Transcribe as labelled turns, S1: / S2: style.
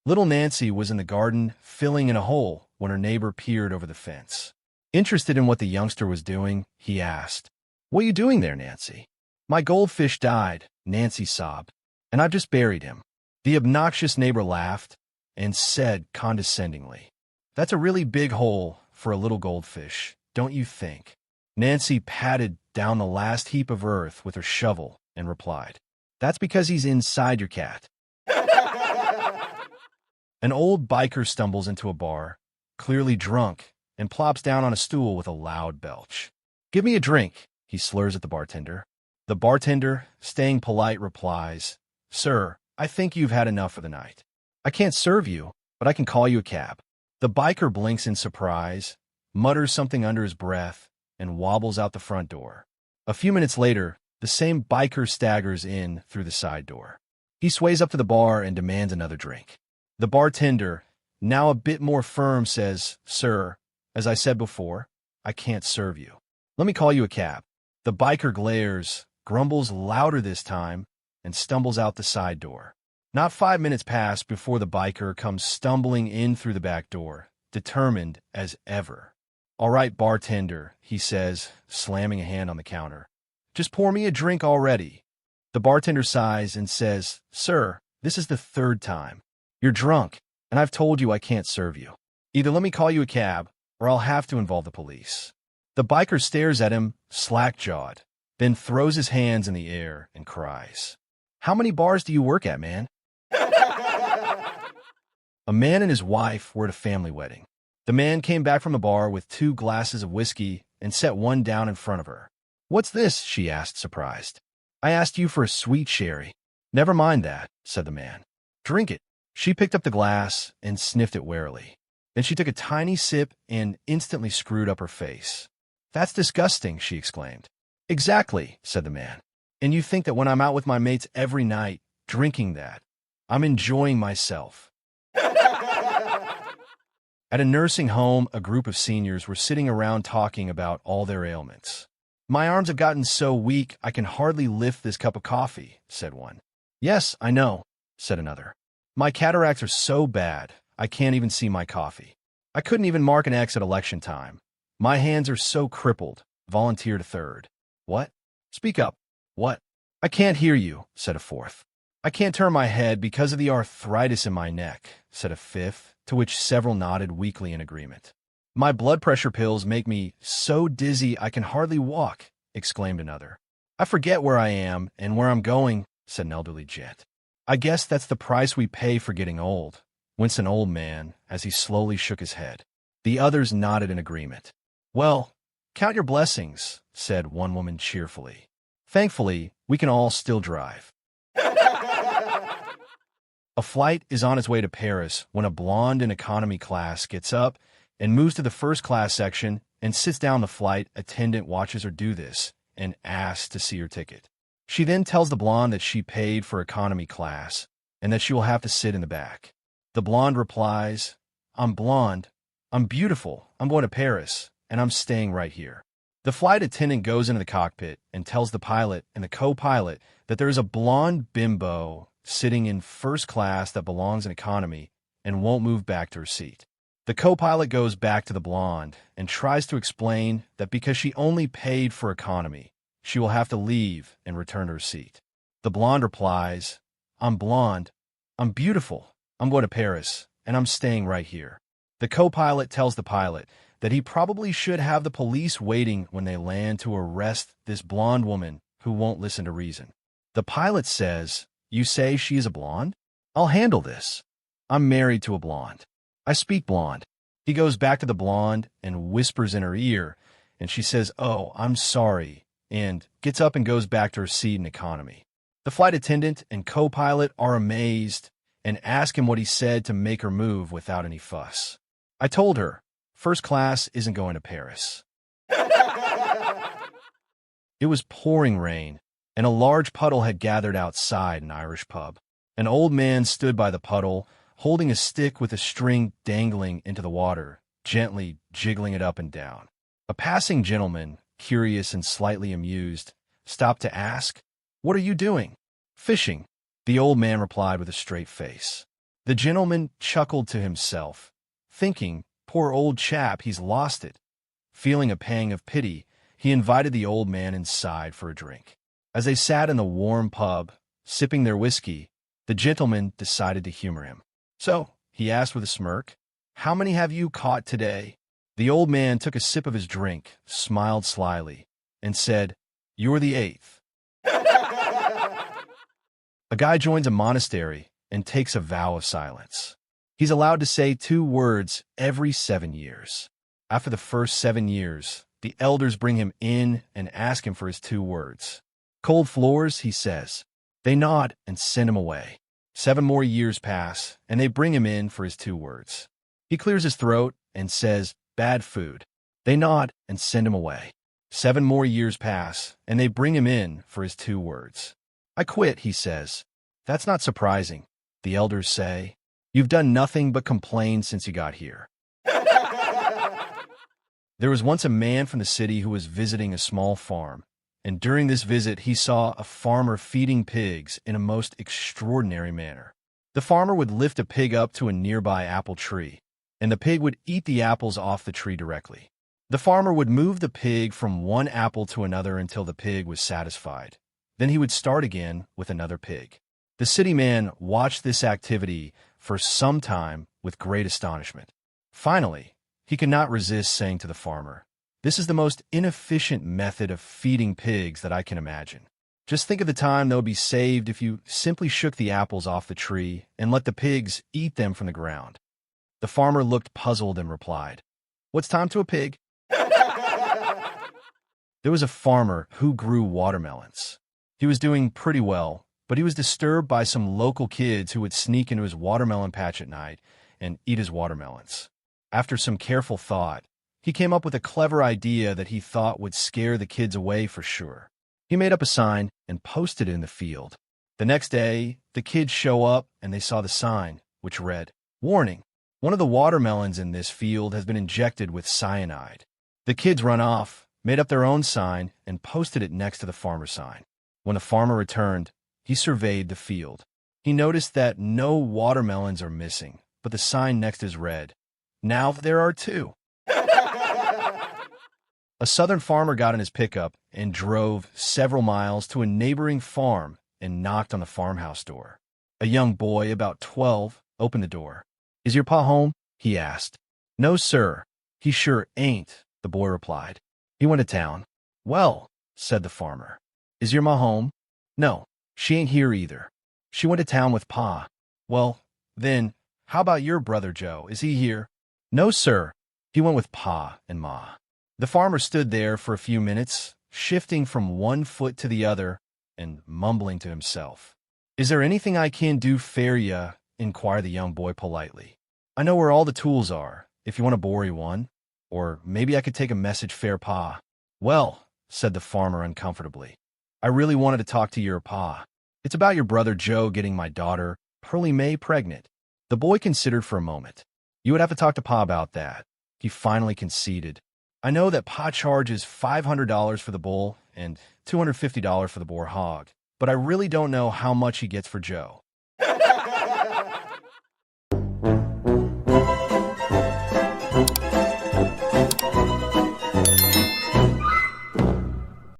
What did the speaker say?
S1: Little Nancy was in the garden, filling in a hole, when her neighbor peered over the fence. Interested in what the youngster was doing, he asked, "What are you doing there, Nancy?" "My goldfish died," Nancy sobbed, "and I've just buried him." The obnoxious neighbor laughed and said condescendingly, "That's a really big hole for a little goldfish, don't you think?" Nancy patted down the last heap of earth with her shovel and replied, "That's because he's inside your cat." An old biker stumbles into a bar, clearly drunk, and plops down on a stool with a loud belch. "Give me a drink," he slurs at the bartender. The bartender, staying polite, replies, "Sir, I think you've had enough for the night. I can't serve you, but I can call you a cab." The biker blinks in surprise, mutters something under his breath, and wobbles out the front door. A few minutes later, the same biker staggers in through the side door. He sways up to the bar and demands another drink. The bartender, now a bit more firm, says, "Sir, as I said before, I can't serve you. Let me call you a cab." The biker glares, grumbles louder this time, and stumbles out the side door. Not 5 minutes pass before the biker comes stumbling in through the back door, determined as ever. "All right, bartender," he says, slamming a hand on the counter. "Just pour me a drink already." The bartender sighs and says, "Sir, this is the third time. You're drunk, and I've told you I can't serve you. Either let me call you a cab, or I'll have to involve the police." The biker stares at him, slack-jawed, then throws his hands in the air and cries, "How many bars do you work at, man?" A man and his wife were at a family wedding. The man came back from the bar with 2 glasses of whiskey and set one down in front of her. "What's this?" she asked, surprised. "I asked you for a sweet sherry." "Never mind that," said the man. "Drink it." She picked up the glass and sniffed it warily. Then she took a tiny sip and instantly screwed up her face. "That's disgusting," she exclaimed. "Exactly," said the man. "And you think that when I'm out with my mates every night, drinking that, I'm enjoying myself." At a nursing home, a group of seniors were sitting around talking about all their ailments. "My arms have gotten so weak I can hardly lift this cup of coffee," said one. "Yes, I know," said another. "My cataracts are so bad, I can't even see my coffee. I couldn't even mark an X at election time. My hands are so crippled," volunteered a third. "What? Speak up." "What?" "I can't hear you," said a fourth. "I can't turn my head because of the arthritis in my neck," said a fifth, to which several nodded weakly in agreement. "My blood pressure pills make me so dizzy I can hardly walk," exclaimed another. "I forget where I am and where I'm going," said an elderly gent. "I guess that's the price we pay for getting old," winced an old man as he slowly shook his head. The others nodded in agreement. "Well, count your blessings," said one woman cheerfully. "Thankfully, we can all still drive." A flight is on its way to Paris when a blonde in economy class gets up and moves to the first class section and sits down. The flight attendant watches her do this and asks to see her ticket. She then tells the blonde that she paid for economy class and that she will have to sit in the back. The blonde replies, "I'm blonde, I'm beautiful, I'm going to Paris, and I'm staying right here." The flight attendant goes into the cockpit and tells the pilot and the co-pilot that there is a blonde bimbo sitting in first class that belongs in economy and won't move back to her seat. The co-pilot goes back to the blonde and tries to explain that because she only paid for economy, she will have to leave and return to her seat. The blonde replies, "I'm blonde, I'm beautiful, I'm going to Paris, and I'm staying right here." The co-pilot tells the pilot that he probably should have the police waiting when they land to arrest this blonde woman who won't listen to reason. The pilot says, "You say she is a blonde? I'll handle this. I'm married to a blonde. I speak blonde." He goes back to the blonde and whispers in her ear, and she says, "Oh, I'm sorry," and gets up and goes back to her seat in economy. The flight attendant and co-pilot are amazed and ask him what he said to make her move without any fuss. "I told her, first class isn't going to Paris." It was pouring rain, and a large puddle had gathered outside an Irish pub. An old man stood by the puddle, holding a stick with a string dangling into the water, gently jiggling it up and down. A passing gentleman, curious and slightly amused, stopped to ask, "What are you doing?" "Fishing," the old man replied with a straight face. The gentleman chuckled to himself, thinking, poor old chap, he's lost it. Feeling a pang of pity, he invited the old man inside for a drink. As they sat in the warm pub, sipping their whiskey, the gentleman decided to humor him. "So," he asked with a smirk, "how many have you caught today?" The old man took a sip of his drink, smiled slyly, and said, "You're the eighth." A guy joins a monastery and takes a vow of silence. He's allowed to say 2 words every 7 years. After the first 7 years, the elders bring him in and ask him for his 2 words. "Cold floors," he says. They nod and send him away. 7 more years pass, and they bring him in for his 2 words. He clears his throat and says, "Bad food." They nod and send him away. 7 more years pass, and they bring him in for his 2 words. "I quit," he says. "That's not surprising," the elders say. "You've done nothing but complain since you got here." There was once a man from the city who was visiting a small farm, and during this visit he saw a farmer feeding pigs in a most extraordinary manner. The farmer would lift a pig up to a nearby apple tree, and the pig would eat the apples off the tree directly. The farmer would move the pig from one apple to another until the pig was satisfied. Then he would start again with another pig. The city man watched this activity for some time with great astonishment. Finally, he could not resist saying to the farmer, "This is the most inefficient method of feeding pigs that I can imagine. Just think of the time that would be saved if you simply shook the apples off the tree and let the pigs eat them from the ground." The farmer looked puzzled and replied, "What's time to a pig?" There was a farmer who grew watermelons. He was doing pretty well, but he was disturbed by some local kids who would sneak into his watermelon patch at night and eat his watermelons. After some careful thought, he came up with a clever idea that he thought would scare the kids away for sure. He made up a sign and posted it in the field. The next day, the kids show up and they saw the sign, which read, "Warning, one of the watermelons in this field has been injected with cyanide." The kids run off, made up their own sign, and posted it next to the farmer's sign. When the farmer returned, he surveyed the field. He noticed that no watermelons are missing, but the sign next is read, "Now there are 2." A southern farmer got in his pickup and drove several miles to a neighboring farm and knocked on the farmhouse door. A young boy, about 12, opened the door. "Is your pa home?" he asked. "No, sir. He sure ain't," the boy replied. "He went to town." "Well," said the farmer, "is your ma home?" "No, she ain't here either. She went to town with pa." "Well, then, how about your brother Joe? Is he here?" "No, sir. He went with pa and ma." The farmer stood there for a few minutes, shifting from one foot to the other and mumbling to himself. "Is there anything I can do for ya?" inquired the young boy politely. "I know where all the tools are, if you want to borrow one. Or maybe I could take a message for pa." "Well," said the farmer uncomfortably, "I really wanted to talk to your pa. It's about your brother Joe getting my daughter, Pearlie Mae, pregnant." The boy considered for a moment. "You would have to talk to pa about that." He finally conceded. "I know that pa charges $500 for the bull and $250 for the boar hog, but I really don't know how much he gets for Joe.